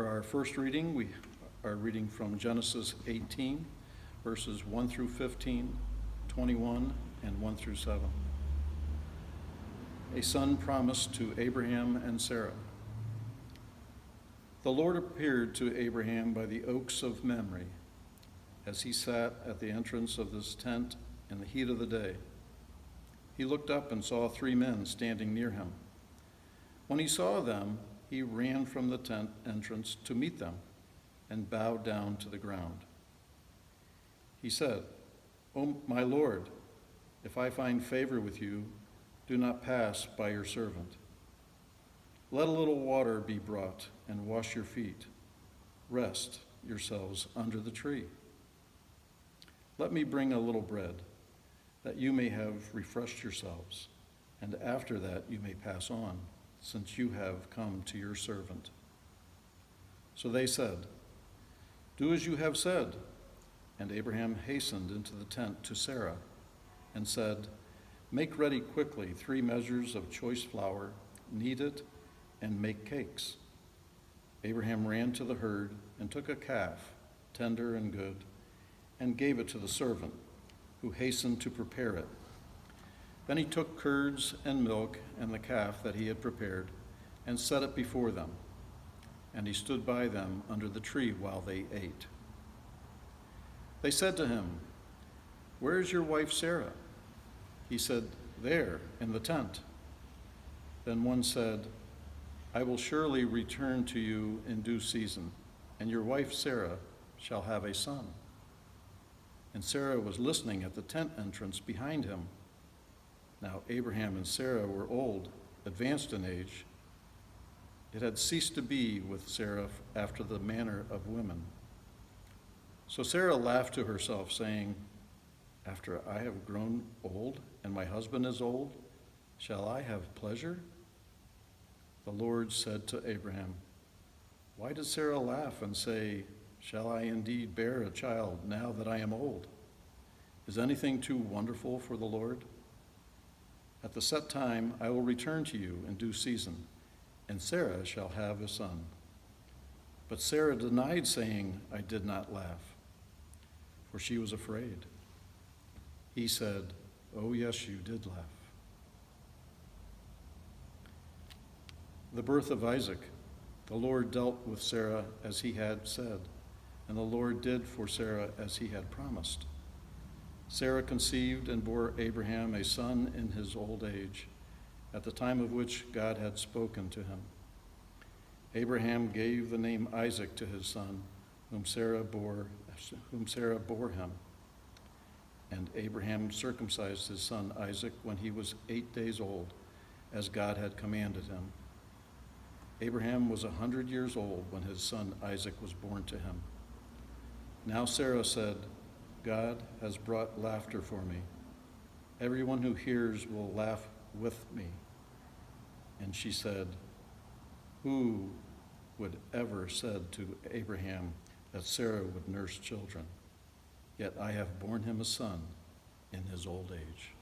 For our first reading, we are reading from Genesis 18, verses 1 through 15, 21, and 1 through 7. A son promised to Abraham and Sarah. The Lord appeared to Abraham by the oaks of Mamre, as he sat at the entrance of this tent in the heat of the day. He looked up and saw 3 men standing near him. When he saw them, he ran from the tent entrance to meet them and bowed down to the ground. He said, "O my Lord, if I find favor with you, do not pass by your servant. Let a little water be brought and wash your feet. Rest yourselves under the tree. Let me bring a little bread, that you may have refreshed yourselves, and after that you may pass on, since you have come to your servant." So they said, "Do as you have said." And Abraham hastened into the tent to Sarah and said, "Make ready quickly 3 measures of choice flour, knead it, and make cakes." Abraham ran to the herd and took a calf, tender and good, and gave it to the servant, who hastened to prepare it. Then he took curds and milk and the calf that he had prepared and set it before them, and he stood by them under the tree while they ate. They said to him, "Where is your wife Sarah?" He said, "There, in the tent." Then one said, "I will surely return to you in due season, and your wife Sarah shall have a son." And Sarah was listening at the tent entrance behind him. Now Abraham and Sarah were old, advanced in age. It had ceased to be with Sarah after the manner of women. So Sarah laughed to herself, saying, "After I have grown old and my husband is old, shall I have pleasure?" The Lord said to Abraham, "Why did Sarah laugh and say, 'Shall I indeed bear a child now that I am old?' Is anything too wonderful for the Lord? At the set time I will return to you in due season, and Sarah shall have a son." But Sarah denied, saying, "I did not laugh," for she was afraid. He said, "Oh, yes, you did laugh." The birth of Isaac. The Lord dealt with Sarah as he had said, and the Lord did for Sarah as he had promised. Sarah conceived and bore Abraham a son in his old age, at the time of which God had spoken to him. Abraham gave the name Isaac to his son, whom Sarah bore him. And Abraham circumcised his son Isaac when he was 8 days old, as God had commanded him. Abraham was 100 years old when his son Isaac was born to him. Now Sarah said, "God has brought laughter for me. Everyone who hears will laugh with me." And she said, "Who would ever said to Abraham that Sarah would nurse children? Yet I have borne him a son in his old age."